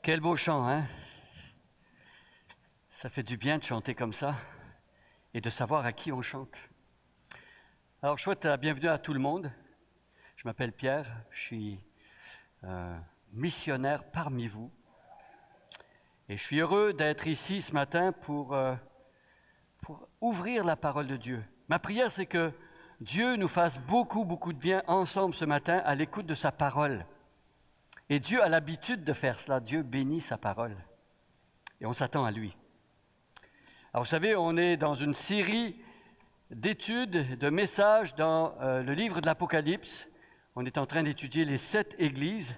Quel beau chant, hein? Ça fait du bien de chanter comme ça et de savoir à qui on chante. Alors, je souhaite la bienvenue à tout le monde. Je m'appelle Pierre, je suis missionnaire parmi vous. Et je suis heureux d'être ici ce matin pour ouvrir la parole de Dieu. Ma prière, c'est que Dieu nous fasse beaucoup de bien ensemble ce matin à l'écoute de sa parole. Et Dieu a l'habitude de faire cela. Dieu bénit sa parole. Et on s'attend à lui. Alors vous savez, on est dans une série d'études, de messages dans le livre de l'Apocalypse. On est en train d'étudier les 7 églises.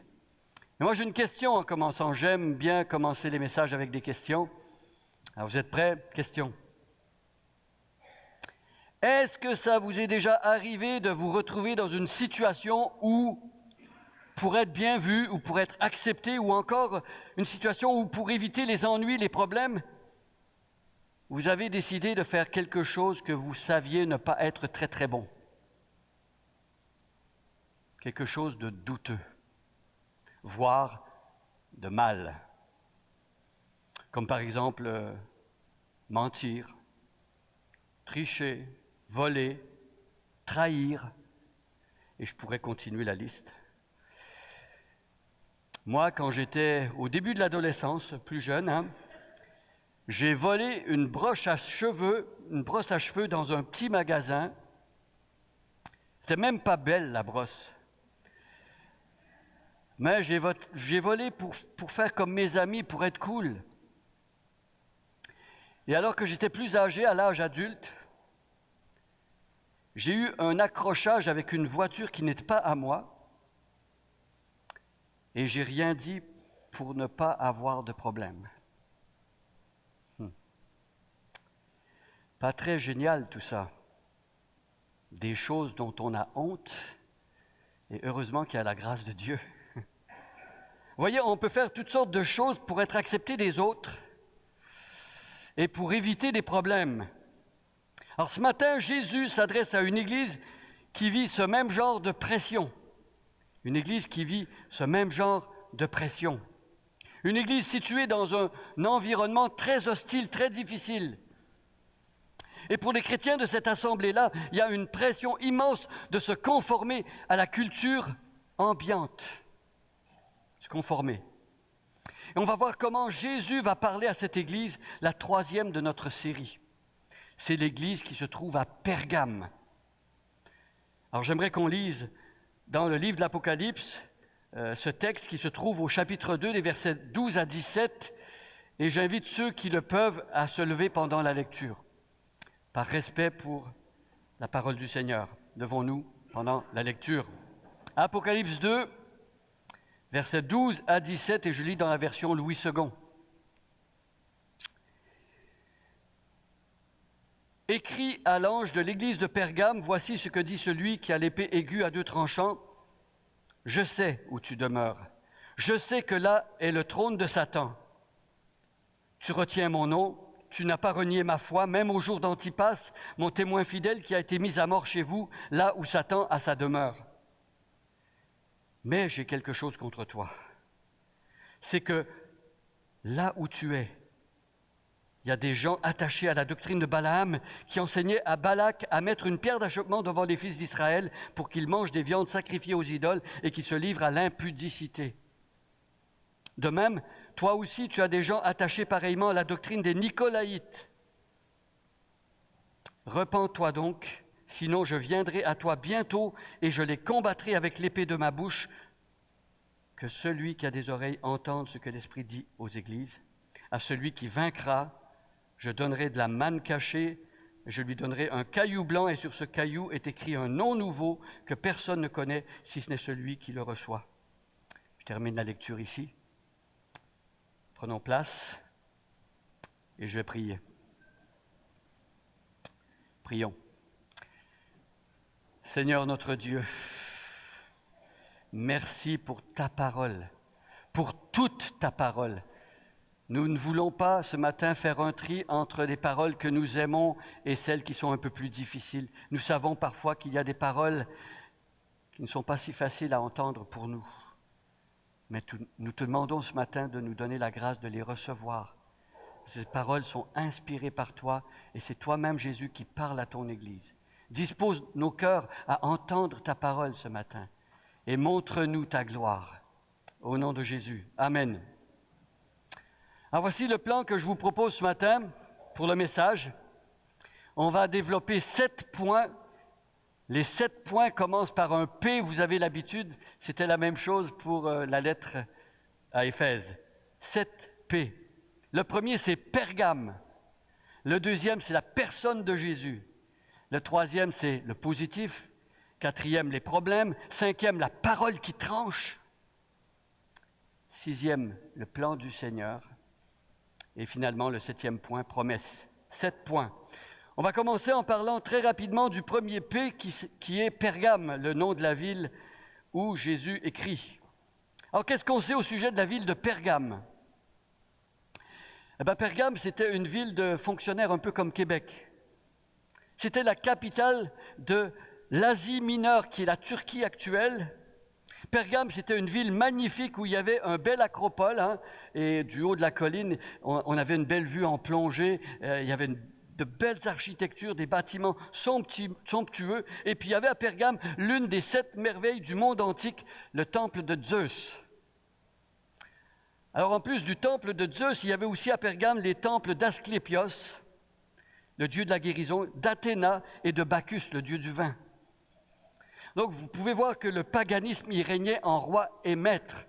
Et moi j'ai une question en commençant. J'aime bien commencer les messages avec des questions. Alors vous êtes prêts? Question. Est-ce que ça vous est déjà arrivé de vous retrouver dans une situation où, pour être bien vu ou pour être accepté, ou encore une situation où, pour éviter les ennuis, les problèmes, vous avez décidé de faire quelque chose que vous saviez ne pas être très bon? Quelque chose de douteux, voire de mal. Comme par exemple, mentir, tricher, voler, trahir, et je pourrais continuer la liste. Moi, quand j'étais au début de l'adolescence, plus jeune, j'ai volé une brosse à cheveux dans un petit magasin. C'était même pas belle, la brosse. Mais j'ai volé pour faire comme mes amis, pour être cool. Et alors que j'étais plus âgé, à l'âge adulte, j'ai eu un accrochage avec une voiture qui n'était pas à moi. Et j'ai rien dit pour ne pas avoir de problème. Pas très génial tout ça. Des choses dont on a honte, et heureusement qu'il y a la grâce de Dieu. Vous voyez, on peut faire toutes sortes de choses pour être accepté des autres et pour éviter des problèmes. Alors ce matin, Jésus s'adresse à une église qui vit ce même genre de pression. Une église qui vit ce même genre de pression. Une église située dans un environnement très hostile, très difficile. Et pour les chrétiens de cette assemblée-là, il y a une pression immense de se conformer à la culture ambiante. Se conformer. Et on va voir comment Jésus va parler à cette église, la 3e de notre série. C'est l'église qui se trouve à Pergame. Alors j'aimerais qu'on lise dans le livre de l'Apocalypse ce texte qui se trouve au chapitre 2, des versets 12 à 17, et j'invite ceux qui le peuvent à se lever pendant la lecture. Par respect pour la parole du Seigneur, levons-nous pendant la lecture. Apocalypse 2, versets 12 à 17, et je lis dans la version Louis II. Écrit à l'ange de l'église de Pergame, voici ce que dit celui qui a l'épée aiguë à 2 tranchants. Je sais où tu demeures. Je sais que là est le trône de Satan. Tu retiens mon nom. Tu n'as pas renié ma foi, même au jour d'Antipas, mon témoin fidèle qui a été mis à mort chez vous, là où Satan a sa demeure. Mais j'ai quelque chose contre toi. C'est que là où tu es, il y a des gens attachés à la doctrine de Balaam qui enseignaient à Balak à mettre une pierre d'achoppement devant les fils d'Israël pour qu'ils mangent des viandes sacrifiées aux idoles et qui se livrent à l'impudicité. De même, toi aussi, tu as des gens attachés pareillement à la doctrine des Nicolaïtes. Repens-toi donc, sinon je viendrai à toi bientôt et je les combattrai avec l'épée de ma bouche. Que celui qui a des oreilles entende ce que l'Esprit dit aux églises. À celui qui vaincra, je donnerai de la manne cachée, je lui donnerai un caillou blanc et sur ce caillou est écrit un nom nouveau que personne ne connaît si ce n'est celui qui le reçoit. Je termine la lecture ici. Prenons place et je vais prier. Prions. Seigneur notre Dieu, merci pour ta parole, pour toute ta parole. Nous ne voulons pas ce matin faire un tri entre les paroles que nous aimons et celles qui sont un peu plus difficiles. Nous savons parfois qu'il y a des paroles qui ne sont pas si faciles à entendre pour nous. mais nous te demandons ce matin de nous donner la grâce de les recevoir. Ces paroles sont inspirées par toi et c'est toi-même, Jésus, qui parle à ton Église. Dispose nos cœurs à entendre ta parole ce matin et montre-nous ta gloire. Au nom de Jésus. Amen. Alors voici le plan que je vous propose ce matin pour le message. On va développer 7 points. Les 7 points commencent par un P, vous avez l'habitude. C'était la même chose pour la lettre à Éphèse. 7 P. Le premier, c'est Pergame. Le deuxième, c'est la personne de Jésus. Le troisième, c'est le positif. Quatrième, les problèmes. Cinquième, la parole qui tranche. Sixième, le plan du Seigneur. Et finalement, le 7e point, promesse. 7 points. On va commencer en parlant très rapidement du premier P qui est Pergame, le nom de la ville où Jésus écrit. Alors, qu'est-ce qu'on sait au sujet de la ville de Pergame? Pergame, c'était une ville de fonctionnaires un peu comme Québec. C'était la capitale de l'Asie mineure, qui est la Turquie actuelle. Pergame, c'était une ville magnifique où il y avait un bel acropole, et du haut de la colline, on avait une belle vue en plongée, il y avait de belles architectures, des bâtiments somptueux, et puis il y avait à Pergame l'une des 7 merveilles du monde antique, le temple de Zeus. Alors en plus du temple de Zeus, il y avait aussi à Pergame les temples d'Asclépios, le dieu de la guérison, d'Athéna et de Bacchus, le dieu du vin. Donc vous pouvez voir que le paganisme y régnait en roi et maître.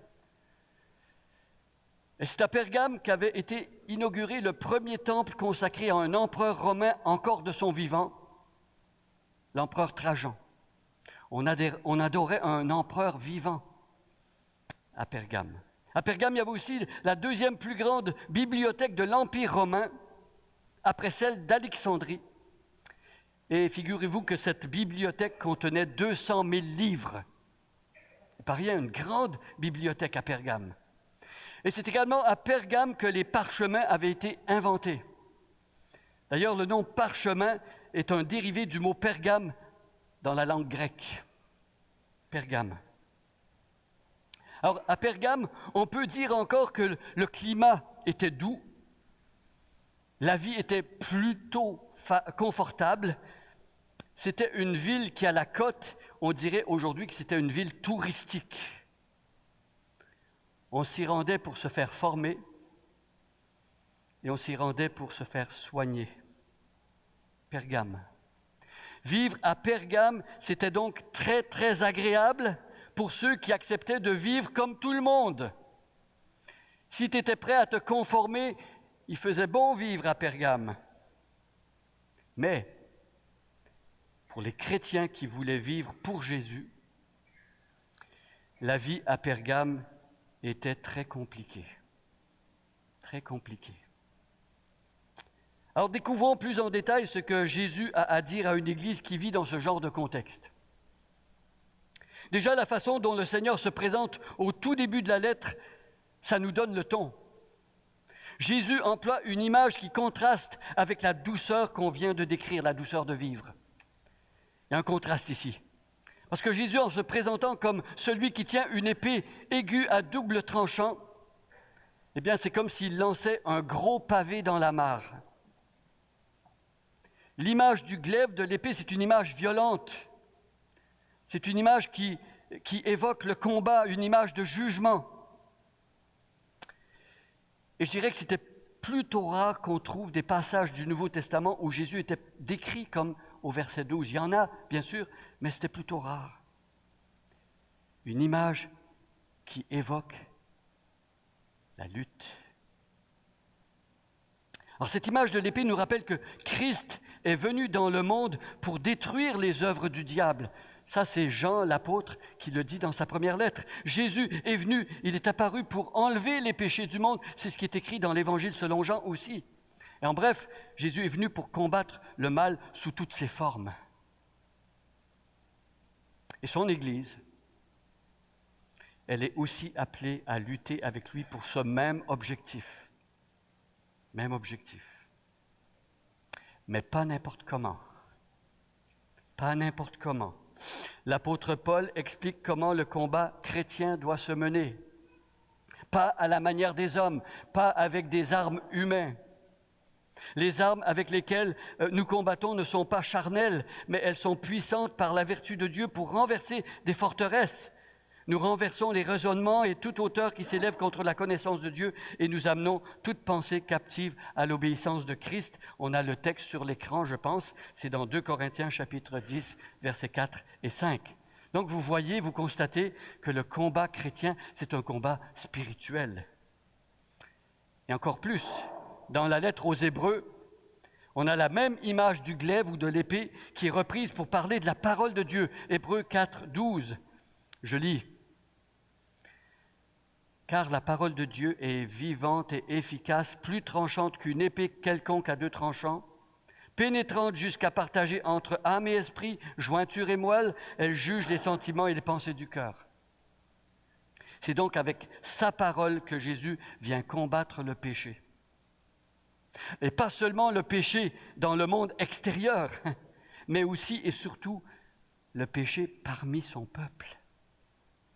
Et c'est à Pergame qu'avait été inauguré le premier temple consacré à un empereur romain encore de son vivant, l'empereur Trajan. On adorait un empereur vivant à Pergame. À Pergame, il y avait aussi la 2e plus grande bibliothèque de l'Empire romain, après celle d'Alexandrie. Et figurez-vous que cette bibliothèque contenait 200 000 livres. C'est pas rien, une grande bibliothèque à Pergame. Et c'est également à Pergame que les parchemins avaient été inventés. D'ailleurs, le nom parchemin est un dérivé du mot pergame dans la langue grecque. Pergame. Alors, à Pergame, on peut dire encore que le climat était doux, la vie était plutôt confortable. C'était une ville qui, à la côte, on dirait aujourd'hui que c'était une ville touristique. On s'y rendait pour se faire former et on s'y rendait pour se faire soigner. Pergame. Vivre à Pergame, c'était donc très, très agréable pour ceux qui acceptaient de vivre comme tout le monde. Si tu étais prêt à te conformer, il faisait bon vivre à Pergame. Mais pour les chrétiens qui voulaient vivre pour Jésus, la vie à Pergame était très compliquée. Très compliquée. Alors découvrons plus en détail ce que Jésus a à dire à une église qui vit dans ce genre de contexte. Déjà, la façon dont le Seigneur se présente au tout début de la lettre, ça nous donne le ton. Jésus emploie une image qui contraste avec la douceur qu'on vient de décrire, la douceur de vivre. Il y a un contraste ici. Parce que Jésus, en se présentant comme celui qui tient une épée aiguë à double tranchant, eh bien, c'est comme s'il lançait un gros pavé dans la mare. L'image du glaive de l'épée, c'est une image violente. C'est une image qui évoque le combat, une image de jugement. Et je dirais que c'était plutôt rare qu'on trouve des passages du Nouveau Testament où Jésus était décrit comme au verset 12. Il y en a, bien sûr, mais c'était plutôt rare. Une image qui évoque la lutte. Alors cette image de l'épée nous rappelle que Christ est venu dans le monde pour détruire les œuvres du diable. Ça, c'est Jean, l'apôtre, qui le dit dans sa première lettre. Jésus est venu, il est apparu pour enlever les péchés du monde. C'est ce qui est écrit dans l'Évangile selon Jean aussi. Et en bref, Jésus est venu pour combattre le mal sous toutes ses formes. Et son Église, elle est aussi appelée à lutter avec lui pour ce même objectif. Même objectif. Mais pas n'importe comment. Pas n'importe comment. L'apôtre Paul explique comment le combat chrétien doit se mener. pas à la manière des hommes, pas avec des armes humaines. Les armes avec lesquelles nous combattons ne sont pas charnelles, mais elles sont puissantes par la vertu de Dieu pour renverser des forteresses. Nous renversons les raisonnements et toute hauteur qui s'élève contre la connaissance de Dieu et nous amenons toute pensée captive à l'obéissance de Christ. On a le texte sur l'écran, je pense. C'est dans 2 Corinthiens chapitre 10, versets 4 et 5. Donc vous voyez, vous constatez que le combat chrétien, c'est un combat spirituel. Et encore plus, dans la lettre aux Hébreux, on a la même image du glaive ou de l'épée qui est reprise pour parler de la parole de Dieu. Hébreux 4, 12. Je lis. Car la parole de Dieu est vivante et efficace, plus tranchante qu'une épée quelconque à deux tranchants, pénétrante jusqu'à partager entre âme et esprit, jointure et moelle, elle juge les sentiments et les pensées du cœur. C'est donc avec sa parole que Jésus vient combattre le péché. Et pas seulement le péché dans le monde extérieur, mais aussi et surtout le péché parmi son peuple.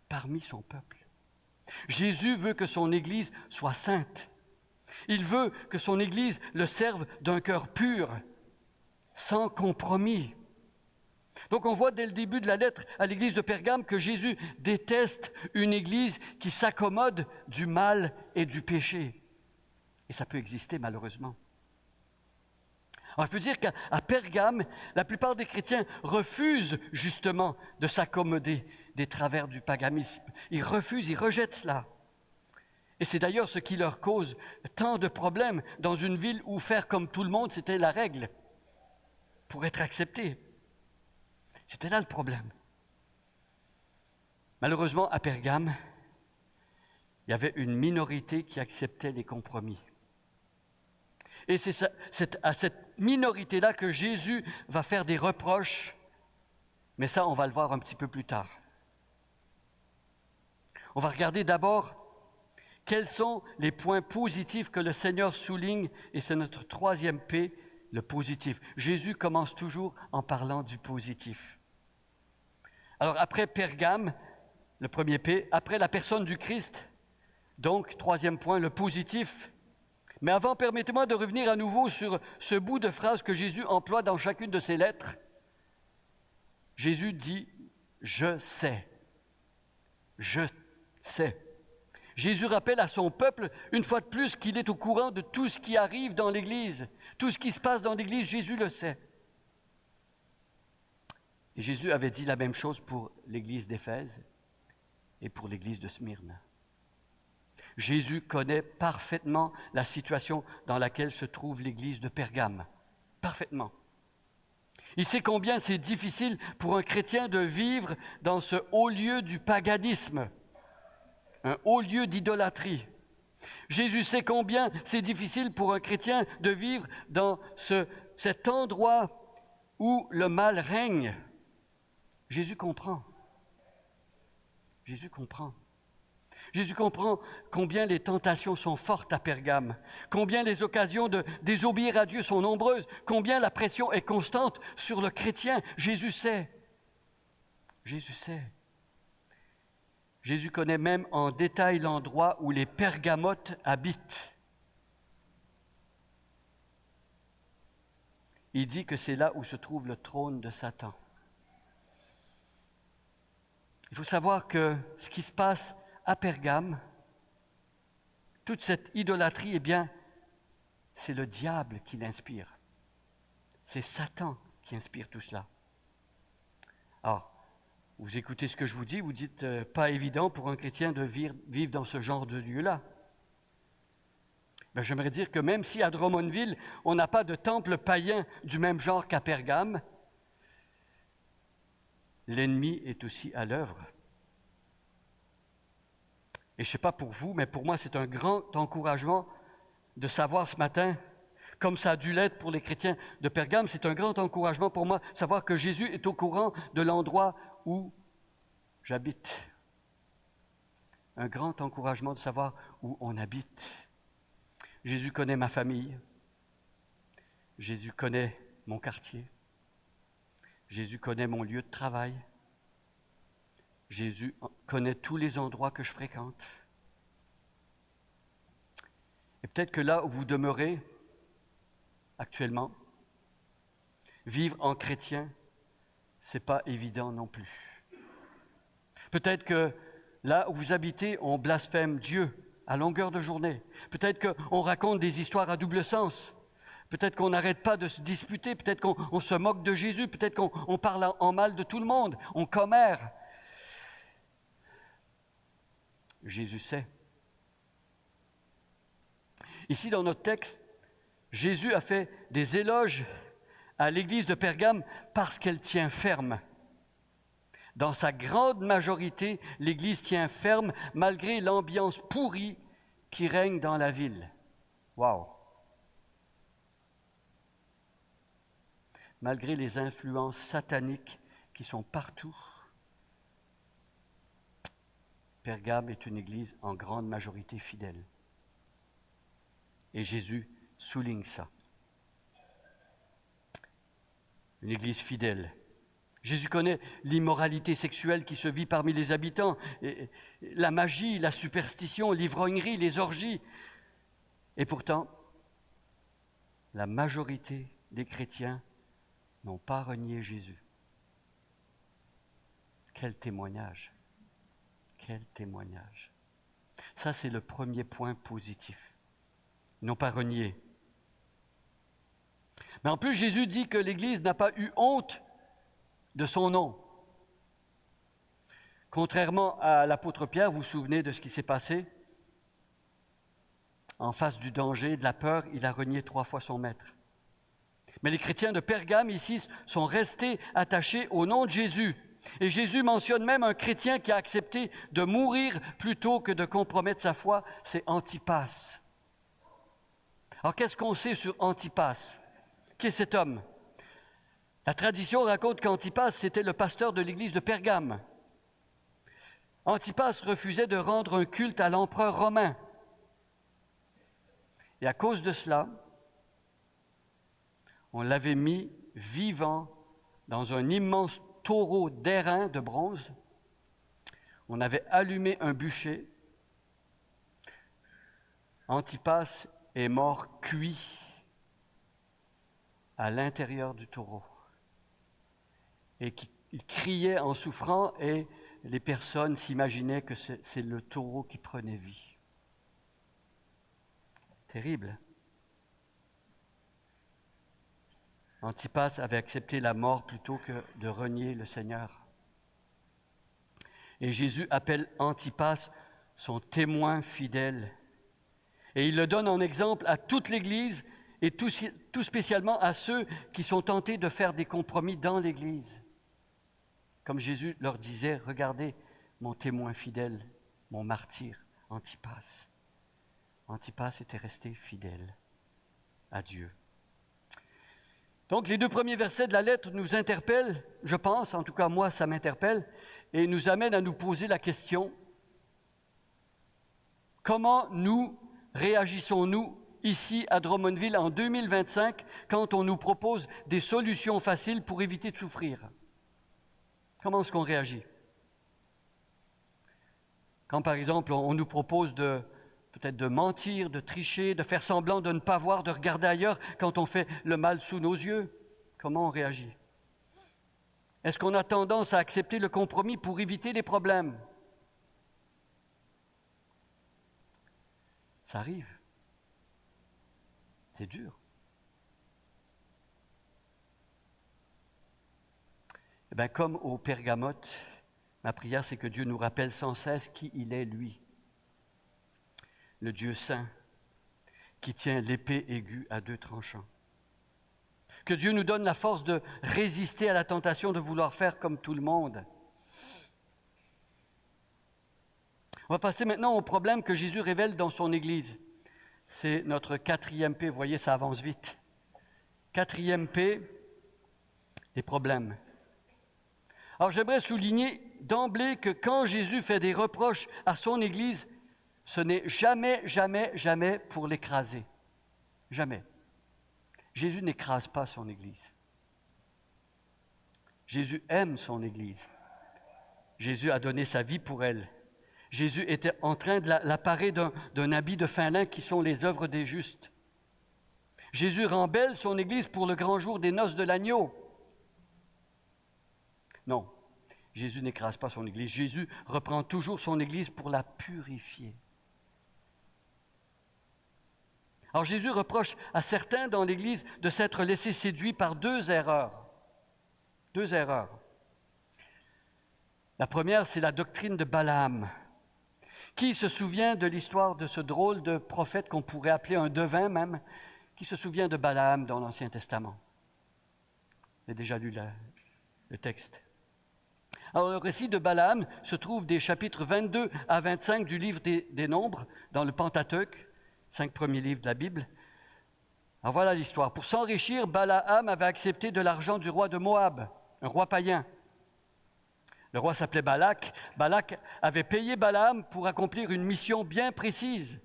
Parmi son peuple. Jésus veut que son Église soit sainte. Il veut que son Église le serve d'un cœur pur, sans compromis. Donc on voit dès le début de la lettre à l'Église de Pergame que Jésus déteste une Église qui s'accommode du mal et du péché. Et ça peut exister malheureusement. Alors, il faut dire qu'à Pergame, la plupart des chrétiens refusent justement de s'accommoder des travers du paganisme. Ils refusent, ils rejettent cela. Et c'est d'ailleurs ce qui leur cause tant de problèmes dans une ville où faire comme tout le monde, c'était la règle pour être accepté. C'était là le problème. Malheureusement, à Pergame, il y avait une minorité qui acceptait les compromis. Et c'est à cette minorité-là que Jésus va faire des reproches, mais ça, on va le voir un petit peu plus tard. On va regarder d'abord quels sont les points positifs que le Seigneur souligne, et c'est notre troisième P, le positif. Jésus commence toujours en parlant du positif. Alors après Pergame, le premier P, après la personne du Christ, donc troisième point, le positif. Mais avant, permettez-moi de revenir à nouveau sur ce bout de phrase que Jésus emploie dans chacune de ses lettres. Jésus dit « Je sais ». Je sais. Jésus rappelle à son peuple, une fois de plus, qu'il est au courant de tout ce qui arrive dans l'Église. Tout ce qui se passe dans l'Église, Jésus le sait. Et Jésus avait dit la même chose pour l'Église d'Éphèse et pour l'Église de Smyrne. Jésus connaît parfaitement la situation dans laquelle se trouve l'Église de Pergame. Parfaitement. Il sait combien c'est difficile pour un chrétien de vivre dans ce haut lieu du paganisme, un haut lieu d'idolâtrie. Jésus sait combien c'est difficile pour un chrétien de vivre dans cet endroit où le mal règne. Jésus comprend. Jésus comprend. Jésus comprend combien les tentations sont fortes à Pergame, combien les occasions de désobéir à Dieu sont nombreuses, combien la pression est constante sur le chrétien. Jésus sait. Jésus sait. Jésus connaît même en détail l'endroit où les Pergamotes habitent. Il dit que c'est là où se trouve le trône de Satan. Il faut savoir que ce qui se passe à Pergame, toute cette idolâtrie, eh bien, c'est le diable qui l'inspire. C'est Satan qui inspire tout cela. Alors, vous écoutez ce que je vous dis, vous dites pas évident pour un chrétien de vivre dans ce genre de lieu-là. Ben, j'aimerais dire que même si à Drummondville, on n'a pas de temple païen du même genre qu'à Pergame, l'ennemi est aussi à l'œuvre. Et je ne sais pas pour vous, mais pour moi, c'est un grand encouragement de savoir ce matin, comme ça a dû l'être pour les chrétiens de Pergame, c'est un grand encouragement pour moi, de savoir que Jésus est au courant de l'endroit où j'habite. Un grand encouragement de savoir où on habite. Jésus connaît ma famille. Jésus connaît mon quartier. Jésus connaît mon lieu de travail. Jésus connaît tous les endroits que je fréquente. Et peut-être que là où vous demeurez actuellement, vivre en chrétien, ce n'est pas évident non plus. Peut-être que là où vous habitez, on blasphème Dieu à longueur de journée. Peut-être qu'on raconte des histoires à double sens. Peut-être qu'on n'arrête pas de se disputer. Peut-être qu'on se moque de Jésus. Peut-être qu'on parle en mal de tout le monde. On commère. Jésus sait. Ici, dans notre texte, Jésus a fait des éloges à l'église de Pergame parce qu'elle tient ferme. Dans sa grande majorité, l'Église tient ferme malgré l'ambiance pourrie qui règne dans la ville. Wow! Malgré les influences sataniques qui sont partout, Pergame est une Église en grande majorité fidèle. Et Jésus souligne ça. Une Église fidèle. Jésus connaît l'immoralité sexuelle qui se vit parmi les habitants, et la magie, la superstition, l'ivrognerie, les orgies. Et pourtant, la majorité des chrétiens n'ont pas renié Jésus. Quel témoignage! Quel témoignage! Ça, c'est le premier point positif. Ils n'ont pas renié. Mais en plus, Jésus dit que l'Église n'a pas eu honte de son nom. Contrairement à l'apôtre Pierre, vous vous souvenez de ce qui s'est passé? En face du danger, de la peur, il a renié 3 fois son maître. Mais les chrétiens de Pergame, ici, sont restés attachés au nom de Jésus. Et Jésus mentionne même un chrétien qui a accepté de mourir plutôt que de compromettre sa foi, c'est Antipas. Alors, qu'est-ce qu'on sait sur Antipas? Qui est cet homme? La tradition raconte qu'Antipas, c'était le pasteur de l'église de Pergame. Antipas refusait de rendre un culte à l'empereur romain. Et à cause de cela, on l'avait mis vivant dans un immense taureau d'airain de bronze. On avait allumé un bûcher. Antipas est mort cuit à l'intérieur du taureau. Et il criait en souffrant et les personnes s'imaginaient que c'est le taureau qui prenait vie. Terrible. Antipas avait accepté la mort plutôt que de renier le Seigneur. Et Jésus appelle Antipas son témoin fidèle. Et il le donne en exemple à toute l'Église et tout spécialement à ceux qui sont tentés de faire des compromis dans l'Église. Comme Jésus leur disait, regardez mon témoin fidèle, mon martyr, Antipas. Antipas était resté fidèle à Dieu. Donc les 2 premiers versets de la lettre nous interpellent, je pense, en tout cas moi ça m'interpelle, et nous amènent à nous poser la question, comment nous réagissons-nous ici à Drummondville en 2025 quand on nous propose des solutions faciles pour éviter de souffrir? Comment est-ce qu'on réagit? Quand, par exemple, on nous propose peut-être de mentir, de tricher, de faire semblant de ne pas voir, de regarder ailleurs quand on fait le mal sous nos yeux, comment on réagit? Est-ce qu'on a tendance à accepter le compromis pour éviter les problèmes? Ça arrive. C'est dur. Eh bien, comme au Pergamote, ma prière, c'est que Dieu nous rappelle sans cesse qui il est, lui. Le Dieu saint, qui tient l'épée aiguë à 2 tranchants. Que Dieu nous donne la force de résister à la tentation de vouloir faire comme tout le monde. On va passer maintenant au problème que Jésus révèle dans son Église. C'est notre 4e P, vous voyez, ça avance vite. 4e P, les problèmes. Alors j'aimerais souligner d'emblée que quand Jésus fait des reproches à son Église, ce n'est jamais, jamais, jamais pour l'écraser. Jamais. Jésus n'écrase pas son Église. Jésus aime son Église. Jésus a donné sa vie pour elle. Jésus était en train de la parer d'un habit de fin lin qui sont les œuvres des justes. Jésus rend belle son Église pour le grand jour des noces de l'agneau. Non, Jésus n'écrase pas son Église. Jésus reprend toujours son Église pour la purifier. Alors Jésus reproche à certains dans l'Église de s'être laissés séduits par deux erreurs. Deux erreurs. La première, c'est la doctrine de Balaam. Qui se souvient de l'histoire de ce drôle de prophète qu'on pourrait appeler un devin même? Qui se souvient de Balaam dans l'Ancien Testament? J'ai déjà lu le texte. Alors, le récit de Balaam se trouve des chapitres 22 à 25 du livre des Nombres, dans le Pentateuque, 5 premiers livres de la Bible. Alors voilà l'histoire. Pour s'enrichir, Balaam avait accepté de l'argent du roi de Moab, un roi païen. Le roi s'appelait Balak. Balak avait payé Balaam pour accomplir une mission bien précise.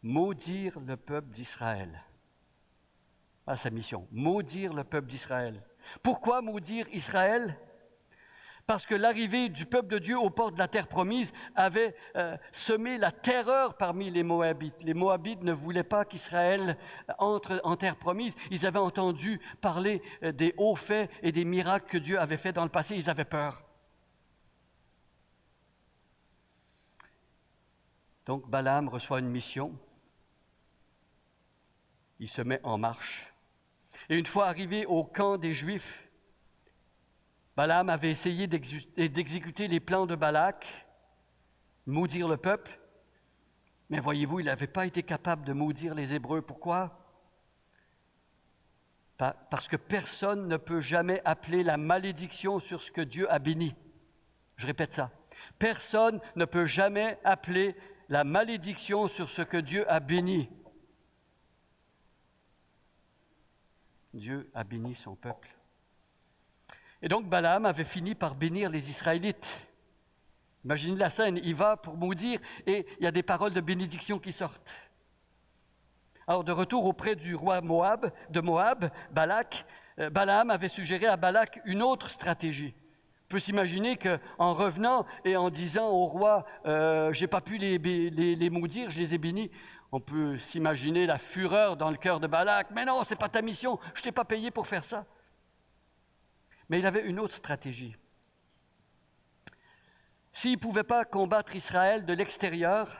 Maudire le peuple d'Israël. Voilà sa mission, maudire le peuple d'Israël. Pourquoi maudire Israël? Parce que l'arrivée du peuple de Dieu aux portes de la terre promise avait semé la terreur parmi les Moabites. Les Moabites ne voulaient pas qu'Israël entre en terre promise. Ils avaient entendu parler des hauts faits et des miracles que Dieu avait faits dans le passé. Ils avaient peur. Donc Balaam reçoit une mission. Il se met en marche. Et une fois arrivé au camp des Juifs, Balaam avait essayé d'exécuter les plans de Balak, maudire le peuple, mais voyez-vous, il n'avait pas été capable de maudire les Hébreux. Pourquoi? Parce que personne ne peut jamais appeler la malédiction sur ce que Dieu a béni. Je répète ça. Personne ne peut jamais appeler la malédiction sur ce que Dieu a béni. Dieu a béni son peuple. Et donc Balaam avait fini par bénir les Israélites. Imaginez la scène, il va pour maudire et il y a des paroles de bénédiction qui sortent. Alors de retour auprès du roi de Moab, Balak, Balaam avait suggéré à Balak une autre stratégie. On peut s'imaginer qu'en revenant et en disant au roi « j'ai pas pu les maudire, je les ai bénis », on peut s'imaginer la fureur dans le cœur de Balak. « Mais non, c'est pas ta mission, je t'ai pas payé pour faire ça. » Mais il avait une autre stratégie. S'il ne pouvait pas combattre Israël de l'extérieur,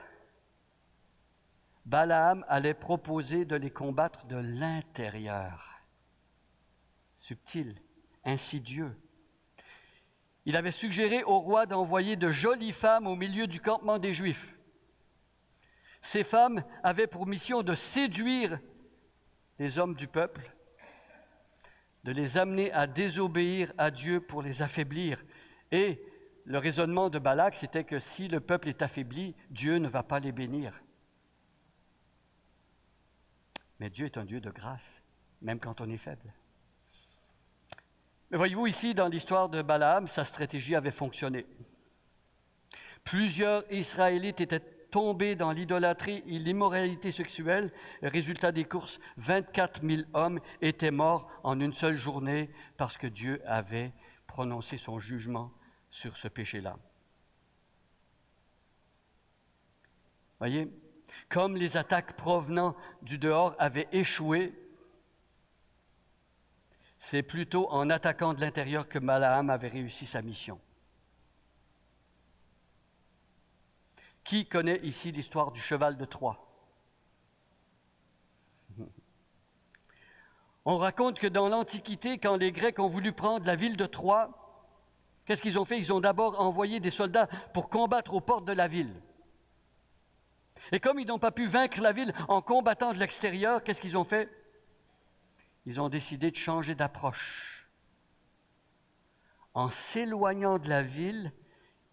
Balaam allait proposer de les combattre de l'intérieur. Subtil, insidieux. Il avait suggéré au roi d'envoyer de jolies femmes au milieu du campement des Juifs. Ces femmes avaient pour mission de séduire les hommes du peuple, de les amener à désobéir à Dieu pour les affaiblir. Et le raisonnement de Balak, c'était que si le peuple est affaibli, Dieu ne va pas les bénir. Mais Dieu est un Dieu de grâce, même quand on est faible. Mais voyez-vous, ici, dans l'histoire de Balaam, sa stratégie avait fonctionné. Plusieurs Israélites étaient tombés dans l'idolâtrie et l'immoralité sexuelle. Le résultat des courses, 24 000 hommes étaient morts en une seule journée parce que Dieu avait prononcé son jugement sur ce péché-là. Voyez, comme les attaques provenant du dehors avaient échoué, c'est plutôt en attaquant de l'intérieur que Balaam avait réussi sa mission. Qui connaît ici l'histoire du cheval de Troie? On raconte que dans l'Antiquité, quand les Grecs ont voulu prendre la ville de Troie, qu'est-ce qu'ils ont fait? Ils ont d'abord envoyé des soldats pour combattre aux portes de la ville. Et comme ils n'ont pas pu vaincre la ville en combattant de l'extérieur, qu'est-ce qu'ils ont fait? Ils ont décidé de changer d'approche. En s'éloignant de la ville,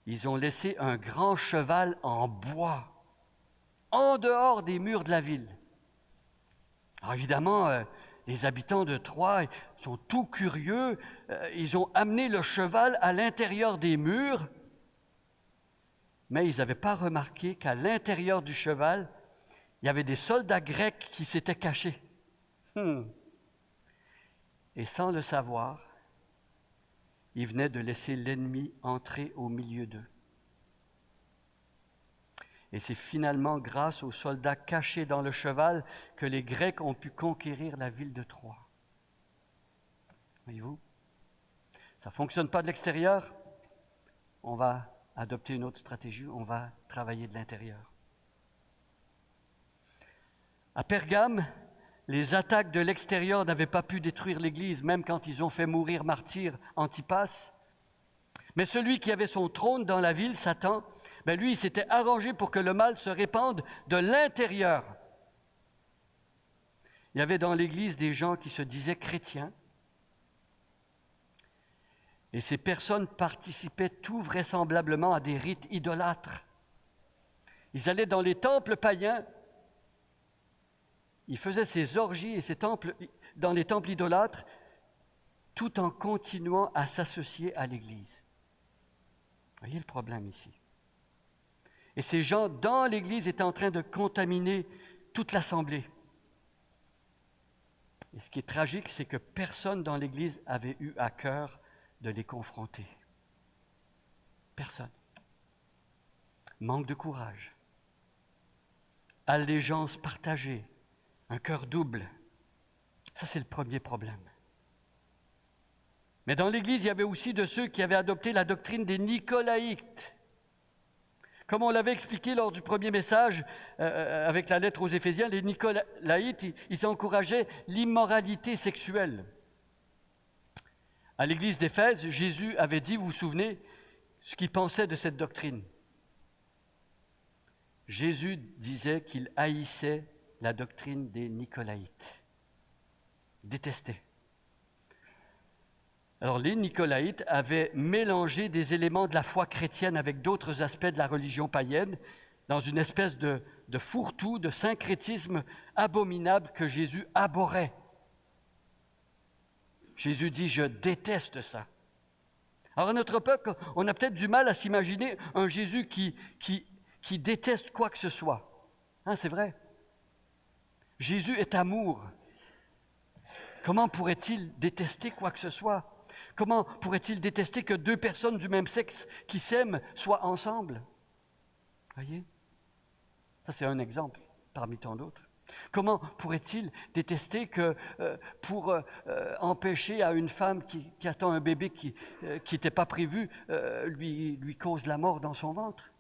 ils ont laissé un grand cheval en bois, en dehors des murs de la ville. Alors évidemment, les habitants de Troie sont tout curieux. Ils ont amené le cheval à l'intérieur des murs, mais ils n'avaient pas remarqué qu'à l'intérieur du cheval, il y avait des soldats grecs qui s'étaient cachés. Et sans le savoir, Il venait de laisser l'ennemi entrer au milieu d'eux. Et c'est finalement grâce aux soldats cachés dans le cheval que les Grecs ont pu conquérir la ville de Troie. Voyez-vous, ça ne fonctionne pas de l'extérieur, on va adopter une autre stratégie, on va travailler de l'intérieur. À Pergame, les attaques de l'extérieur n'avaient pas pu détruire l'Église, même quand ils ont fait mourir martyr Antipas. Mais celui qui avait son trône dans la ville, Satan, lui, il s'était arrangé pour que le mal se répande de l'intérieur. Il y avait dans l'Église des gens qui se disaient chrétiens, et ces personnes participaient tout vraisemblablement à des rites idolâtres. Ils allaient dans les temples païens, ils faisaient ces orgies et ces temples, dans les temples idolâtres, tout en continuant à s'associer à l'Église. Voyez le problème ici. Et ces gens dans l'Église étaient en train de contaminer toute l'assemblée. Et ce qui est tragique, c'est que personne dans l'Église avait eu à cœur de les confronter. Personne. Manque de courage. Allégeance partagée. Un cœur double. Ça, c'est le premier problème. Mais dans l'Église, il y avait aussi de ceux qui avaient adopté la doctrine des Nicolaïtes. Comme on l'avait expliqué lors du premier message avec la lettre aux Éphésiens, les Nicolaïtes, ils encourageaient l'immoralité sexuelle. À l'église d'Éphèse, Jésus avait dit, vous vous souvenez, ce qu'il pensait de cette doctrine. Jésus disait qu'il haïssait la doctrine des Nicolaïtes. Détestait. Alors les Nicolaïtes avaient mélangé des éléments de la foi chrétienne avec d'autres aspects de la religion païenne dans une espèce de fourre-tout, de syncrétisme abominable que Jésus abhorrait. Jésus dit « Je déteste ça ». Alors à notre époque, on a peut-être du mal à s'imaginer un Jésus qui déteste quoi que ce soit. Hein, c'est vrai. Jésus est amour. Comment pourrait-il détester quoi que ce soit? Comment pourrait-il détester que deux personnes du même sexe qui s'aiment soient ensemble? Voyez? Ça, c'est un exemple parmi tant d'autres. Comment pourrait-il détester que pour empêcher à une femme qui attend un bébé qui n'était pas prévu, lui cause la mort dans son ventre?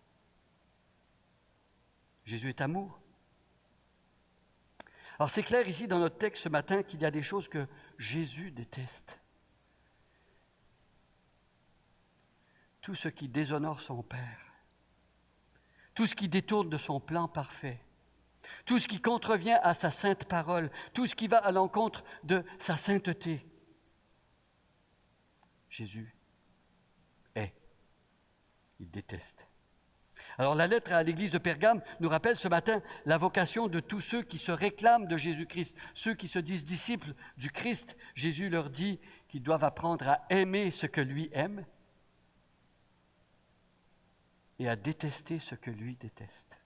Jésus est amour. Alors c'est clair ici dans notre texte ce matin qu'il y a des choses que Jésus déteste. Tout ce qui déshonore son Père, tout ce qui détourne de son plan parfait, tout ce qui contrevient à sa sainte parole, tout ce qui va à l'encontre de sa sainteté. Jésus est, il déteste. Alors la lettre à l'église de Pergame nous rappelle ce matin la vocation de tous ceux qui se réclament de Jésus-Christ, ceux qui se disent disciples du Christ. Jésus leur dit qu'ils doivent apprendre à aimer ce que lui aime et à détester ce que lui déteste.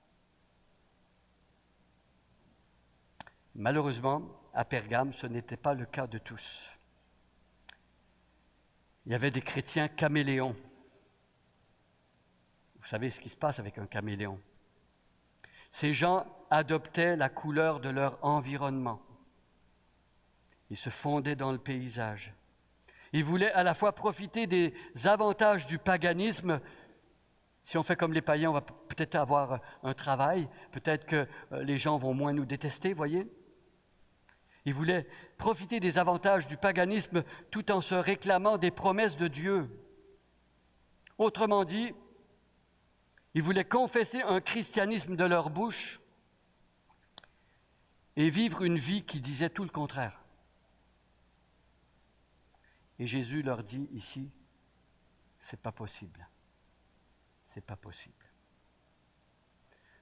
Malheureusement, à Pergame, ce n'était pas le cas de tous. Il y avait des chrétiens caméléons. Vous savez ce qui se passe avec un caméléon. Ces gens adoptaient la couleur de leur environnement. Ils se fondaient dans le paysage. Ils voulaient à la fois profiter des avantages du paganisme. Si on fait comme les païens, on va peut-être avoir un travail, peut-être que les gens vont moins nous détester, voyez. Ils voulaient profiter des avantages du paganisme tout en se réclamant des promesses de Dieu. Autrement dit, ils voulaient confesser un christianisme de leur bouche et vivre une vie qui disait tout le contraire. Et Jésus leur dit ici, c'est pas possible. C'est pas possible.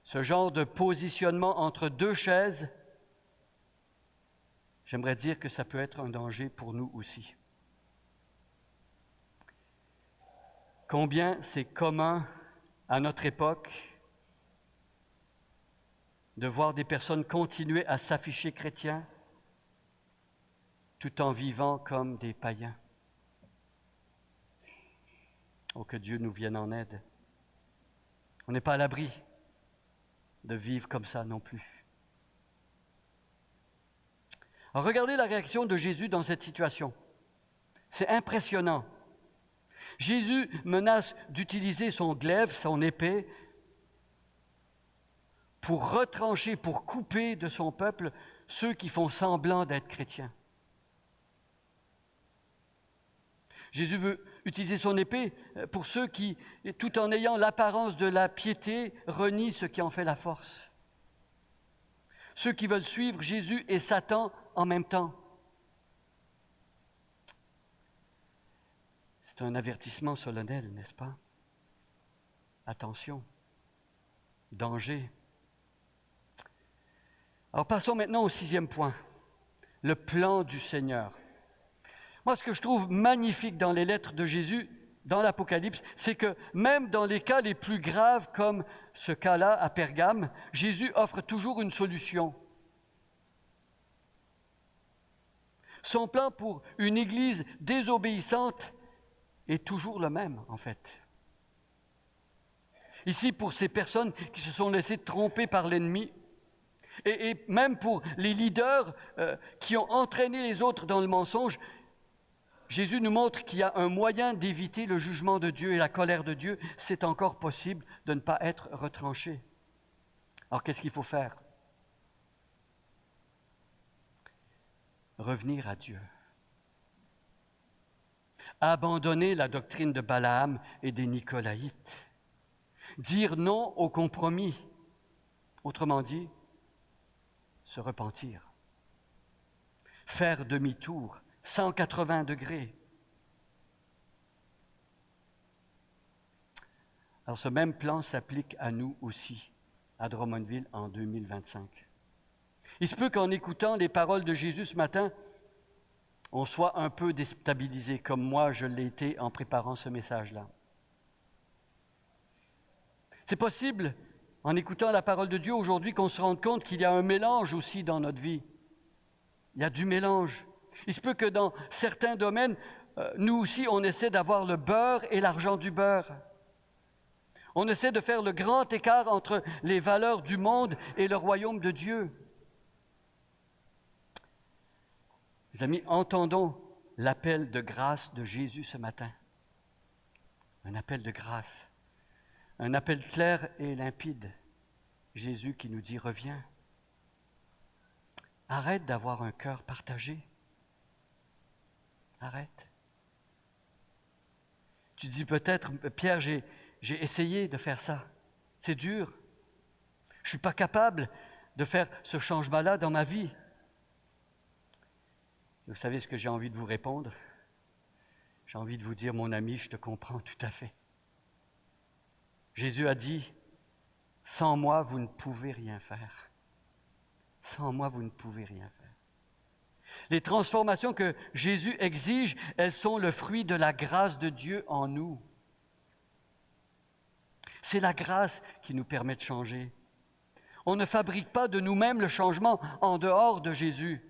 Ce genre de positionnement entre deux chaises, j'aimerais dire que ça peut être un danger pour nous aussi. Combien c'est commun à notre époque de voir des personnes continuer à s'afficher chrétiens tout en vivant comme des païens. Oh, que Dieu nous vienne en aide. On n'est pas à l'abri de vivre comme ça non plus. Alors, regardez la réaction de Jésus dans cette situation. C'est impressionnant. Jésus menace d'utiliser son glaive, son épée, pour retrancher, pour couper de son peuple ceux qui font semblant d'être chrétiens. Jésus veut utiliser son épée pour ceux qui, tout en ayant l'apparence de la piété, renient ce qui en fait la force. Ceux qui veulent suivre Jésus et Satan en même temps. C'est un avertissement solennel, n'est-ce pas? Attention, danger. Alors passons maintenant au 6e point, le plan du Seigneur. Moi, ce que je trouve magnifique dans les lettres de Jésus, dans l'Apocalypse, c'est que même dans les cas les plus graves, comme ce cas-là à Pergame, Jésus offre toujours une solution. Son plan pour une Église désobéissante est toujours le même, en fait. Ici, pour ces personnes qui se sont laissées tromper par l'ennemi, et même pour les leaders qui ont entraîné les autres dans le mensonge, Jésus nous montre qu'il y a un moyen d'éviter le jugement de Dieu et la colère de Dieu. C'est encore possible de ne pas être retranché. Alors, qu'est-ce qu'il faut faire? Revenir à Dieu. Abandonner la doctrine de Balaam et des Nicolaïtes. Dire non au compromis. Autrement dit, se repentir. Faire demi-tour, 180 degrés. Alors ce même plan s'applique à nous aussi, à Drummondville en 2025. Il se peut qu'en écoutant les paroles de Jésus ce matin, on soit un peu déstabilisé, comme moi je l'ai été en préparant ce message-là. C'est possible, en écoutant la parole de Dieu aujourd'hui, qu'on se rende compte qu'il y a un mélange aussi dans notre vie. Il y a du mélange. Il se peut que dans certains domaines, nous aussi, on essaie d'avoir le beurre et l'argent du beurre. On essaie de faire le grand écart entre les valeurs du monde et le royaume de Dieu. Mes amis, entendons l'appel de grâce de Jésus ce matin. Un appel de grâce. Un appel clair et limpide. Jésus qui nous dit « Reviens ». Arrête d'avoir un cœur partagé. Arrête. Tu dis peut-être, Pierre, j'ai essayé de faire ça. C'est dur. Je ne suis pas capable de faire ce changement-là dans ma vie. Vous savez ce que j'ai envie de vous répondre? J'ai envie de vous dire, mon ami, je te comprends tout à fait. Jésus a dit, sans moi, vous ne pouvez rien faire. Sans moi, vous ne pouvez rien faire. Les transformations que Jésus exige, elles sont le fruit de la grâce de Dieu en nous. C'est la grâce qui nous permet de changer. On ne fabrique pas de nous-mêmes le changement en dehors de Jésus.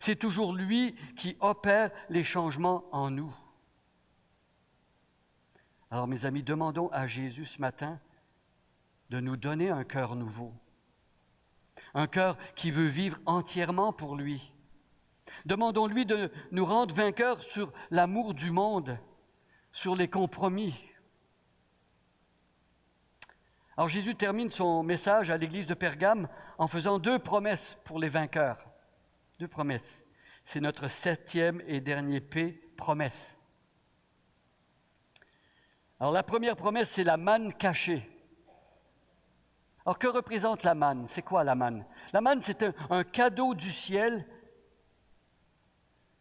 C'est toujours lui qui opère les changements en nous. Alors, mes amis, demandons à Jésus ce matin de nous donner un cœur nouveau. Un cœur qui veut vivre entièrement pour lui. Demandons-lui de nous rendre vainqueurs sur l'amour du monde, sur les compromis. Alors Jésus termine son message à l'église de Pergame en faisant 2 promesses pour les vainqueurs. 2 promesses. C'est notre 7e et dernier P, promesse. Alors la première promesse, c'est la manne cachée. Alors que représente la manne? C'est quoi la manne? La manne, c'est un cadeau du ciel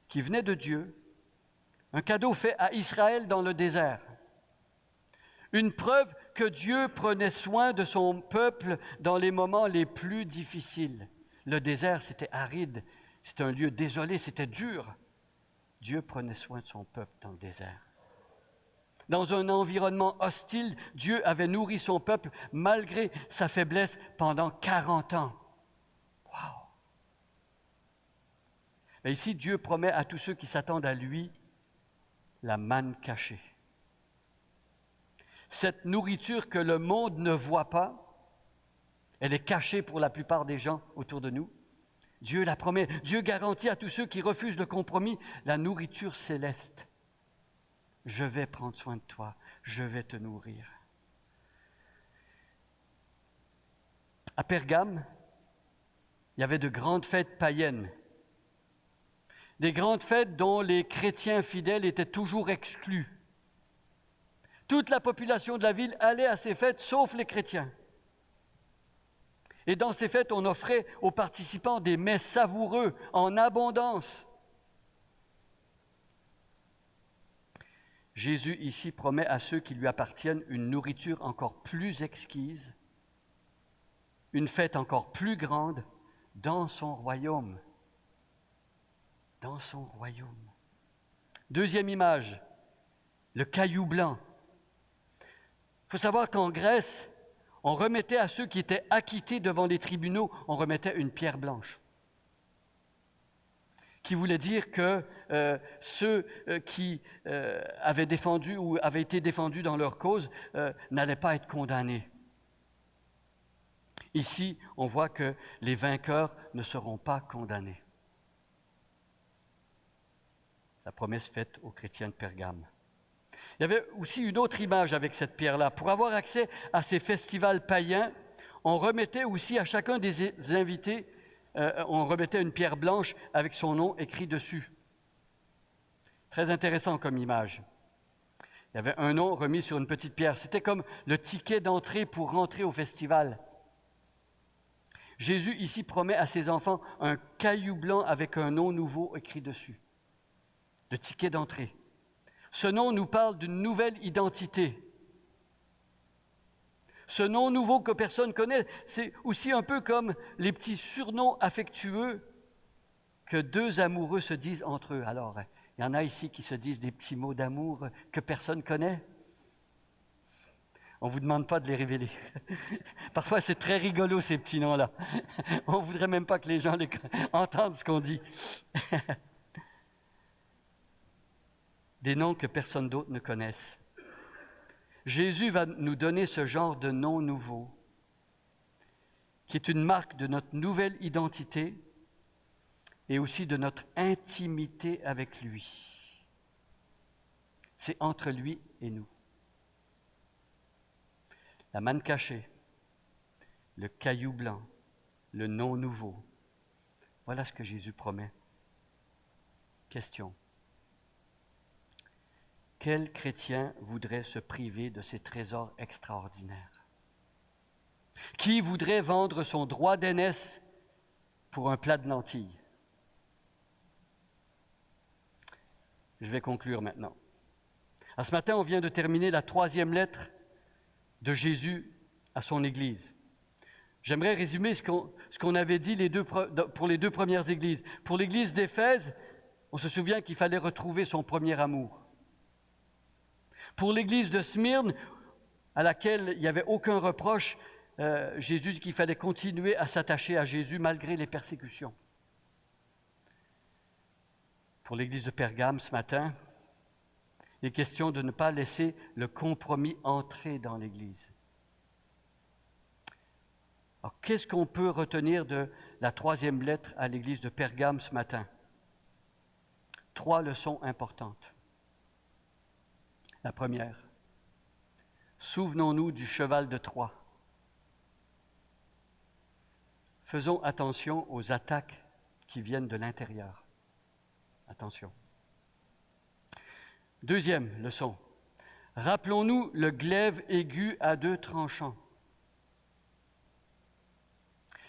qui venait de Dieu, un cadeau fait à Israël dans le désert. Une preuve que Dieu prenait soin de son peuple dans les moments les plus difficiles. Le désert, c'était aride, c'était un lieu désolé, c'était dur. Dieu prenait soin de son peuple dans le désert. Dans un environnement hostile, Dieu avait nourri son peuple malgré sa faiblesse pendant 40 ans. Wow! Et ici, Dieu promet à tous ceux qui s'attendent à lui la manne cachée. cette nourriture que le monde ne voit pas, elle est cachée pour la plupart des gens autour de nous. Dieu la promet. Dieu garantit à tous ceux qui refusent le compromis la nourriture céleste. Je vais prendre soin de toi, je vais te nourrir. À Pergame, il y avait de grandes fêtes païennes. Des grandes fêtes dont les chrétiens fidèles étaient toujours exclus. Toute la population de la ville allait à ces fêtes, sauf les chrétiens. Et dans ces fêtes, on offrait aux participants des mets savoureux, en abondance. Jésus ici promet à ceux qui lui appartiennent une nourriture encore plus exquise, une fête encore plus grande dans son royaume. Dans son royaume. Deuxième image, le caillou blanc. Il faut savoir qu'en Grèce, on remettait à ceux qui étaient acquittés devant les tribunaux, on remettait une pierre blanche. Qui voulait dire que ceux qui avaient défendu ou avaient été défendus dans leur cause n'allaient pas être condamnés. Ici, on voit que les vainqueurs ne seront pas condamnés. La promesse faite aux chrétiens de Pergame. Il y avait aussi une autre image avec cette pierre-là. Pour avoir accès à ces festivals païens, on remettait aussi à chacun des invités, on remettait une pierre blanche avec son nom écrit dessus. Très intéressant comme image. Il y avait un nom remis sur une petite pierre. C'était comme le ticket d'entrée pour rentrer au festival. Jésus ici promet à ses enfants un caillou blanc avec un nom nouveau écrit dessus. Le ticket d'entrée. Ce nom nous parle d'une nouvelle identité. Ce nom nouveau que personne ne connaît, c'est aussi un peu comme les petits surnoms affectueux que deux amoureux se disent entre eux. Alors, il y en a ici qui se disent des petits mots d'amour que personne ne connaît. On ne vous demande pas de les révéler. Parfois, c'est très rigolo, ces petits noms-là. On ne voudrait même pas que les gens entendent ce qu'on dit. Des noms que personne d'autre ne connaisse. Jésus va nous donner ce genre de nom nouveau, qui est une marque de notre nouvelle identité et aussi de notre intimité avec lui. C'est entre lui et nous. La manne cachée, le caillou blanc, le nom nouveau. Voilà ce que Jésus promet. Question. Quel chrétien voudrait se priver de ces trésors extraordinaires? Qui voudrait vendre son droit d'aînesse pour un plat de lentilles? Je vais conclure maintenant. Alors, ce matin, on vient de terminer la 3e lettre de Jésus à son Église. J'aimerais résumer ce qu'on avait dit pour les 2 premières églises. Pour l'Église d'Éphèse, on se souvient qu'il fallait retrouver son premier amour. Pour l'Église de Smyrne, à laquelle il n'y avait aucun reproche, Jésus dit qu'il fallait continuer à s'attacher à Jésus malgré les persécutions. Pour l'Église de Pergame ce matin, il est question de ne pas laisser le compromis entrer dans l'Église. Alors, qu'est-ce qu'on peut retenir de la 3e lettre à l'Église de Pergame ce matin? 3 leçons importantes. La première, souvenons-nous du cheval de Troie. Faisons attention aux attaques qui viennent de l'intérieur. Attention. 2e leçon, rappelons-nous le glaive aigu à 2 tranchants.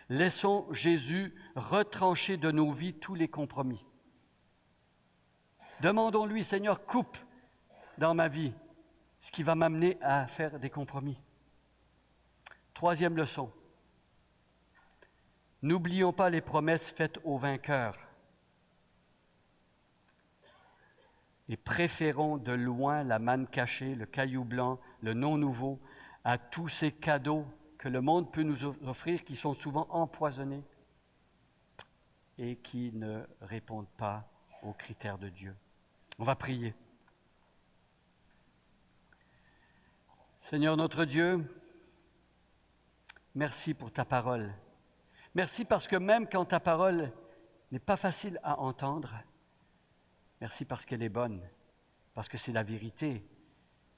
Laissons Jésus retrancher de nos vies tous les compromis. Demandons-lui, Seigneur, coupe dans ma vie ce qui va m'amener à faire des compromis. 3e leçon, n'oublions pas les promesses faites aux vainqueurs et préférons de loin la manne cachée, le caillou blanc, le nom nouveau à tous ces cadeaux que le monde peut nous offrir qui sont souvent empoisonnés et qui ne répondent pas aux critères de Dieu. On va prier. Seigneur notre Dieu, merci pour ta parole. Merci parce que même quand ta parole n'est pas facile à entendre, merci parce qu'elle est bonne, parce que c'est la vérité,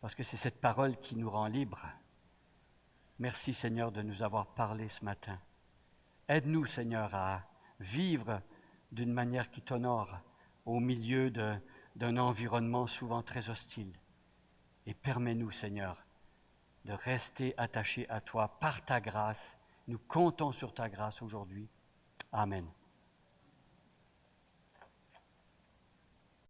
parce que c'est cette parole qui nous rend libres. Merci Seigneur de nous avoir parlé ce matin. Aide-nous Seigneur à vivre d'une manière qui t'honore au milieu d'un environnement souvent très hostile. Et permets-nous Seigneur de rester attachés à toi par ta grâce. Nous comptons sur ta grâce aujourd'hui. Amen.